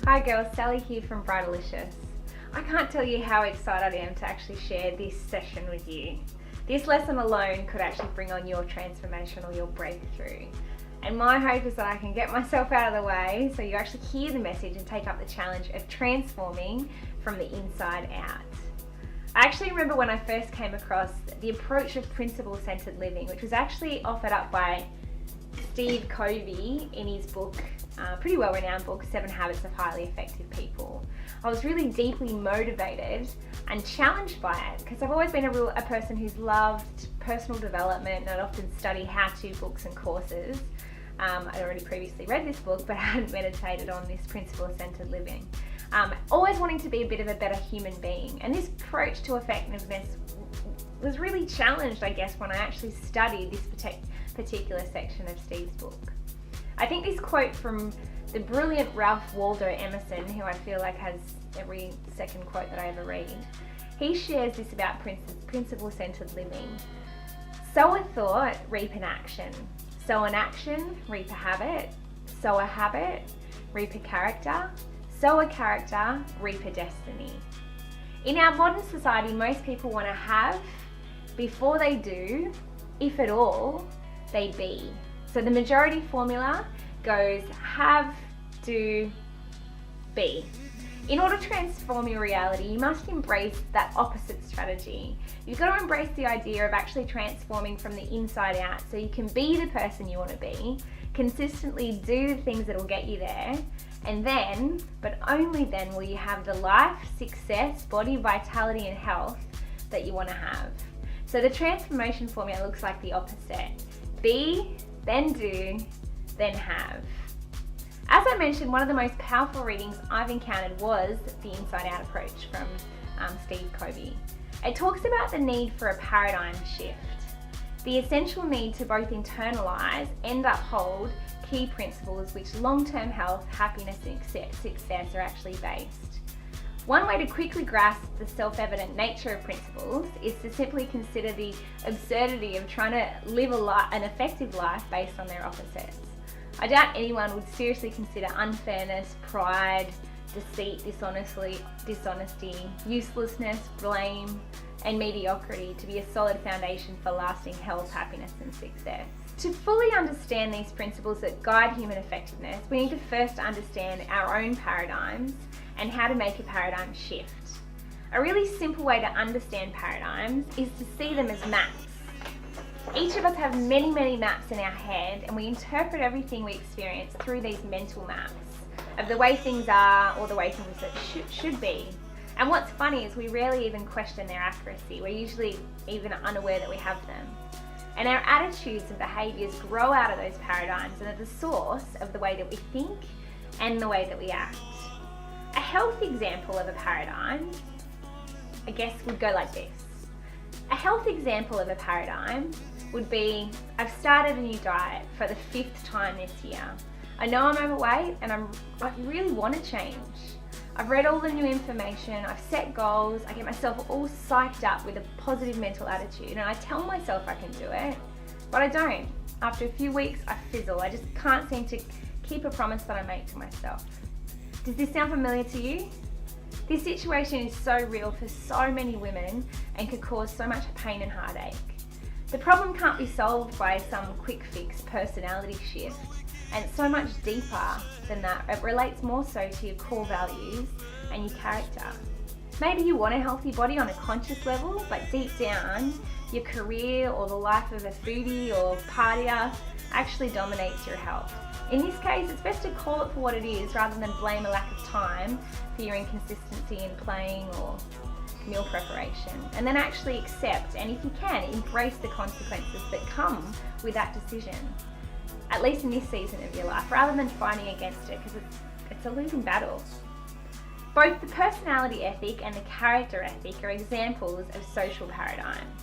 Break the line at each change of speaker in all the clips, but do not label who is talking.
Hi girls, Sally here from Bridalicious. I can't tell you how excited I am to actually share this session with you. This lesson alone could actually bring on your transformation or your breakthrough. And my hope is that I can get myself out of the way so you actually hear the message and take up the challenge of transforming from the inside out. I actually remember when I first came across the approach of principle-centered living, which was actually offered up by Steve Coby in his book, pretty well-renowned book, 7 Habits of Highly Effective People. I was really deeply motivated and challenged by it because I've always been a person who's loved personal development, and I'd often study how-to books and courses. I'd already previously read this book, but I hadn't meditated on this principle-centered living. Always wanting to be a bit of a better human being, and this approach to effectiveness was really challenged, I guess, when I actually studied this particular section of Steve's book. I think this quote from the brilliant Ralph Waldo Emerson, who I feel like has every second quote that I ever read, he shares this about principle-centered living. Sow a thought, reap an action. Sow an action, reap a habit. Sow a habit, reap a character. Sow a character, reap a destiny. In our modern society, most people want to have before they do, if at all, they be. So the majority formula goes have, do, be. In order to transform your reality, you must embrace that opposite strategy. You've got to embrace the idea of actually transforming from the inside out so you can be the person you want to be, consistently do the things that will get you there, and then, but only then, will you have the life, success, body, vitality, and health that you want to have. So the transformation formula looks like the opposite. Be, then do, then have. As I mentioned, one of the most powerful readings I've encountered was the Inside Out approach from Steve Coby. It talks about the need for a paradigm shift, the essential need to both internalize and uphold key principles which long-term health, happiness, and success are actually based. One way to quickly grasp the self-evident nature of principles is to simply consider the absurdity of trying to live an effective life based on their opposites. I doubt anyone would seriously consider unfairness, pride, deceit, dishonesty, uselessness, blame, and mediocrity to be a solid foundation for lasting health, happiness, and success. To fully understand these principles that guide human effectiveness, we need to first understand our own paradigms and how to make a paradigm shift. A really simple way to understand paradigms is to see them as maps. Each of us have many, many maps in our head, and we interpret everything we experience through these mental maps of the way things are or the way things should be. And what's funny is we rarely even question their accuracy. We're usually even unaware that we have them. And our attitudes and behaviours grow out of those paradigms and are the source of the way that we think and the way that we act. A healthy example of a paradigm, I guess, would go like this. A healthy example of a paradigm would be, I've started a new diet for the 5th time this year. I know I'm overweight and I really want to change. I've read all the new information, I've set goals, I get myself all psyched up with a positive mental attitude, and I tell myself I can do it, but I don't. After a few weeks, I fizzle. I just can't seem to keep a promise that I make to myself. Does this sound familiar to you? This situation is so real for so many women and could cause so much pain and heartache. The problem can't be solved by some quick fix personality shift, and it's so much deeper than that. It relates more so to your core values and your character. Maybe you want a healthy body on a conscious level, but deep down, your career or the life of a foodie or partier actually dominates your health. In this case, it's best to call it for what it is rather than blame a lack of time for your inconsistency in playing or meal preparation, and then actually accept, and if you can, embrace the consequences that come with that decision, at least in this season of your life, rather than fighting against it, because it's a losing battle. Both the personality ethic and the character ethic are examples of social paradigms.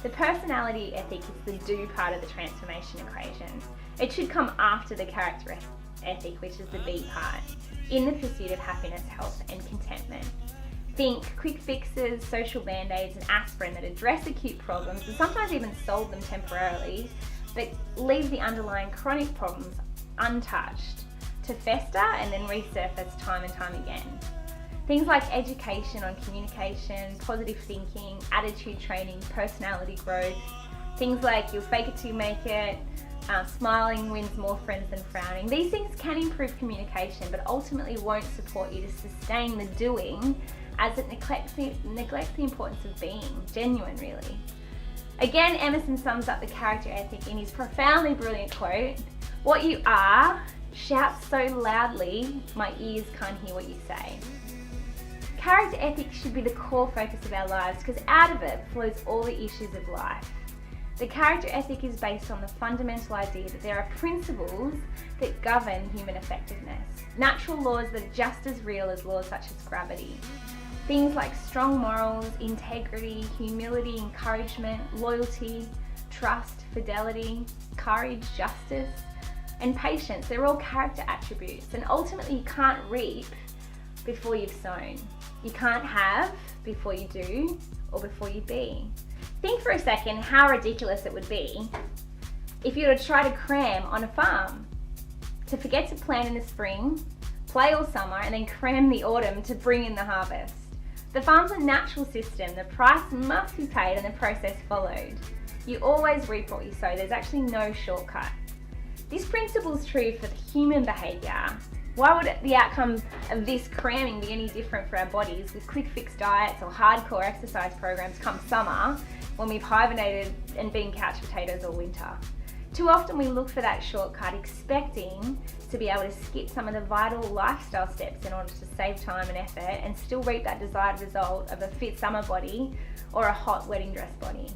The personality ethic is the do part of the transformation equation. It should come after the character ethic, which is the be part, in the pursuit of happiness, health, and contentment. Think quick fixes, social band-aids, and aspirin that address acute problems and sometimes even solve them temporarily, but leave the underlying chronic problems untouched. to fester and then resurface time and time again. Things like education on communication, positive thinking, attitude training, personality growth, things like you'll fake it till you make it, smiling wins more friends than frowning. These things can improve communication, but ultimately won't support you to sustain the doing, as it neglects the importance of being genuine, really. Again, Emerson sums up the character ethic in his profoundly brilliant quote, "What you are, shout so loudly, my ears can't hear what you say." Character ethics should be the core focus of our lives, because out of it flows all the issues of life. The character ethic is based on the fundamental idea that there are principles that govern human effectiveness, natural laws that are just as real as laws such as gravity. Things like strong morals, integrity, humility, encouragement, loyalty, trust, fidelity, courage, justice, and patience, they're all character attributes, and ultimately you can't reap before you've sown. You can't have before you do, or before you be. Think for a second how ridiculous it would be if you were to try to cram on a farm, to forget to plant in the spring, play all summer, and then cram the autumn to bring in the harvest. The farm's a natural system. The price must be paid and the process followed. You always reap what you sow. There's actually no shortcut. This principle is true for human behaviour. Why would the outcome of this cramming be any different for our bodies with quick fix diets or hardcore exercise programs come summer, when we've hibernated and been couch potatoes all winter? Too often we look for that shortcut, expecting to be able to skip some of the vital lifestyle steps in order to save time and effort and still reap that desired result of a fit summer body or a hot wedding dress body.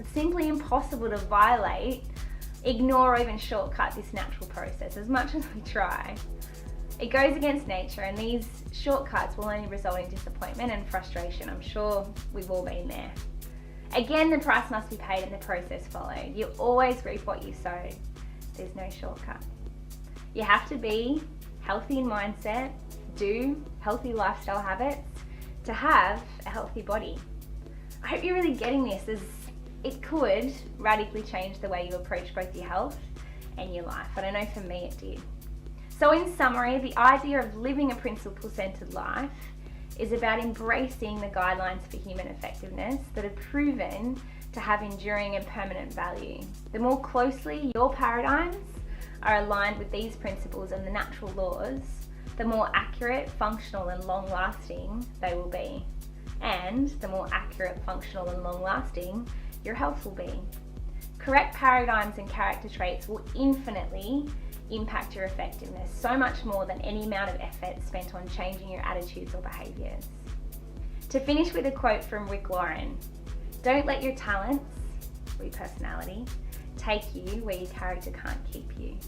It's simply impossible to violate, ignore, or even shortcut this natural process, as much as we try. It goes against nature, and these shortcuts will only result in disappointment and frustration. I'm sure we've all been there. Again, the price must be paid and the process followed. You always reap what you sow. There's no shortcut. You have to be healthy in mindset, do healthy lifestyle habits to have a healthy body. I hope you're really getting this, as it could radically change the way you approach both your health and your life. And I know for me it did. So in summary, the idea of living a principle-centered life is about embracing the guidelines for human effectiveness that are proven to have enduring and permanent value. The more closely your paradigms are aligned with these principles and the natural laws, the more accurate, functional, and long-lasting they will be. And the more accurate, functional, and long-lasting your health will be. Correct paradigms and character traits will infinitely impact your effectiveness, so much more than any amount of effort spent on changing your attitudes or behaviours. To finish with a quote from Rick Warren, "Don't let your talents, or your personality, take you where your character can't keep you."